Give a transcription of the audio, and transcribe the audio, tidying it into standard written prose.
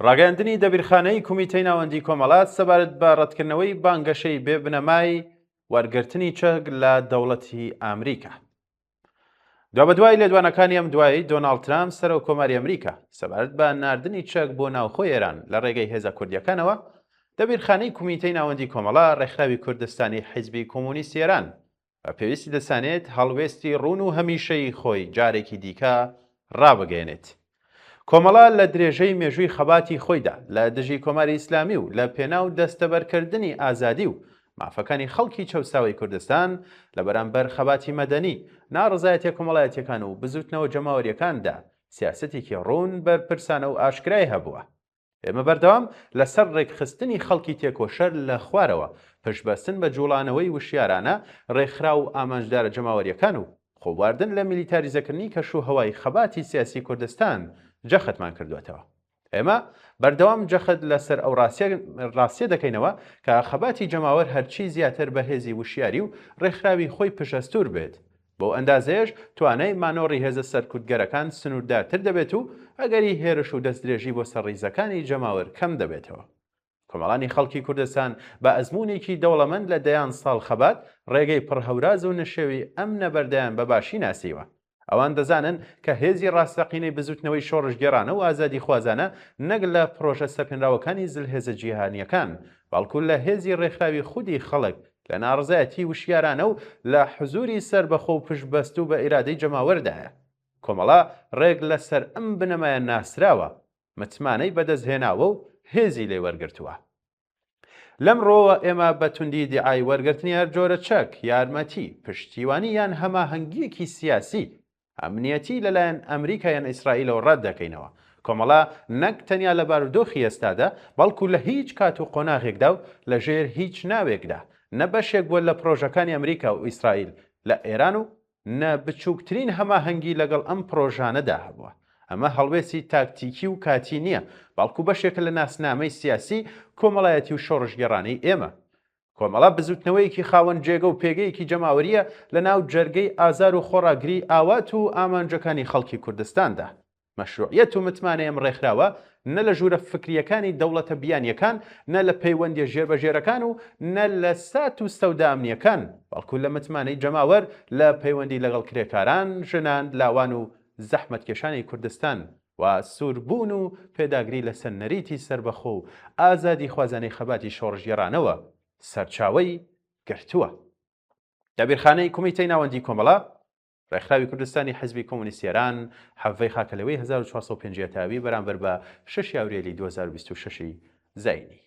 ڕاگەاندنی دەبیرخانەی کۆمیتەی ناوەندی کۆمەڵات سەبارەت بە ڕەتکردنەوەی بانگەشەی بێبنەمای وەرگرتنی چەک لە دەوڵەتی ئەمریکا. بە دوای لێدوانەکانی ئەم دوایی دۆناڵد ترامپ سەرۆکۆماری ئەمریکا سەبارەت بە ناردنی چەک بۆ ناوخۆی ئێران لە ڕێگەی هێزە کوردیەکانەوە، دەبیرخانەی کۆمیتەی ناوەندی کۆمەڵا ڕێکخراوی کوردستانی حیزبی کۆمۆنیستی ئێران بە پێویستی دەسانێت هەڵوێستی ڕوون و هەمیشەی خۆی جارێکی دیکە ڕابگەێنێت. کۆمەڵا لە درێژەی مێژووی خەباتی خۆیدا لە دژی کۆماری ئیسلامی و لە پێناو دەستەبەرکردنی ئازادی و مافەکانی خەڵکی چەوساوی کوردستان لە بەرامبەر خەباتی مەدەنی، ناڕزایەتیە کۆمەڵایەتیەکان و بزوتنەوە جەماوەریەکاندا سیاسەتێکی ڕوون بەرپرسانە و ئاشکرای هەبووە. ئێمە بەردەوام لەسەر ڕێکخستنی خەڵکی تێکۆشەر لە خوارەوە پشتبەستن بە جوڵانەوەی وشیارانە ڕێکخرا و ئامانجدارە جەماوەریەکان و خۆبواردن لە میلیتاریزەکردنی کەشوهەوای خەباتی سیاسی کوردستان جەختمان کردوێتەوە. ئێمە بەردەوام جەخت لەسەر ئەو ڕاستیە دەکەینەوە کە خەباتی جەماوەر هەرچی زیاتر بەهێزی وشیاری و ڕێکخراوی خۆی پشەستور بێت، بۆ ئەندازەیەش توانای مانۆڕی هێزە سەرکوتگەرەکان سنووردارتر دەبێت و ئەگەری هێرش و دەستدرێژی بۆ سەرڕیزەکانی جەماوەر کەم دەبێتەوە. کۆمەڵانی خەڵکی کوردستان بە ئەزموونێکی دەوڵەمەند لە دەیان ساڵ خەبات ڕێگەی پڕهەوراز و نشێوی ئەم نەبەردەیان بەباشی ناسیوە. ئەوان دەزانن کە هێزی ڕاستەقینەی بزوتنەوەی شۆڕژگێڕانە و ئازادی خوازانە نەک لە پرۆژە سەپێنراوەکانی زلهێزە جیهانیەکان، بەڵکو لە هێزی ڕێکخراوی خودی خەڵک لە ناڕزایەتی وشیارانە و لە حزوری سربەخۆ و پشتبەست و بە ئیرادەی جەماوەردایە. کۆمەڵا ڕێک لەسەر ئەم بنەمایە ناسراوە، متمانەی بەدەستهێناوە و هێزی لێ وەرگرتووە. لەمڕۆوە ئێمە بە توندی دیعای وەرگرتنی هەر جۆرە چەک، یارمەتی، پشتیوانی یان هەماهەنگیەکی سیاسی ئەمنیەتی لەلایەن ئەمریکا یان ئیسرائیلەوە ڕەت دەکەینەوە. کۆمەڵا نەک تەنیا لە بارودۆخی ئێستادا، بەڵکو لە هیچ کات و قۆناغێکدا و لە ژێر هیچ ناوێکدا نە بەشێک بووە لە پرۆژەکانی ئەمریکا و ئیسرائیل لە ئێران و نە بچووکترین هەماهەنگی لەگەڵ ئەم پرۆژانەدا هەبووە. ئەمە هەڵوێستی تاکتیکی و کاتی نییە، بەڵکو بەشێکە لە ناسنامەی سیاسی کۆمەڵایەتی و شۆڕژگێڕانەی ئێمە. کۆمەڵا بزوتنەوەیەکی خاوەن جێگە و پێگەیەکی جەماوەریە لە ناو جەرگەی ئازار و خۆڕاگری ئاوات و ئامانجەکانی خەڵکی کوردستاندا. مەشروعیەت و متمانەی ئەم ڕێکخراوە نە لە ژوورە فکریەکانی دەوڵەتە بیانیەکان، نە لە پەیوەندیە ژێربەژێرەکان و نە لە سات و سەودا ئەمنیەکان، بەڵکو لە متمانەی جەماوەر لە پەیوەندی لەگەڵ کرێکاران، ژنان، لاوان و زەحمەتکێشانی کوردستان و سووربوون و پێداگری لە سەرنەریتی سربەخۆ و ئازادی خوازانەی خەباتی شۆڕژگێڕانەوە سەرچاوەی گرتووە. دەبیرخانەی کۆمیتەی ناوەندی کۆمەڵا ڕێکخراوی کوردستانی حیزبی کۆمۆنیستی ئێران حەڤەی خاکەلەوەی 1450 تاوی بەرامبەر بە 6 ئاوریلی 2026 زاینی.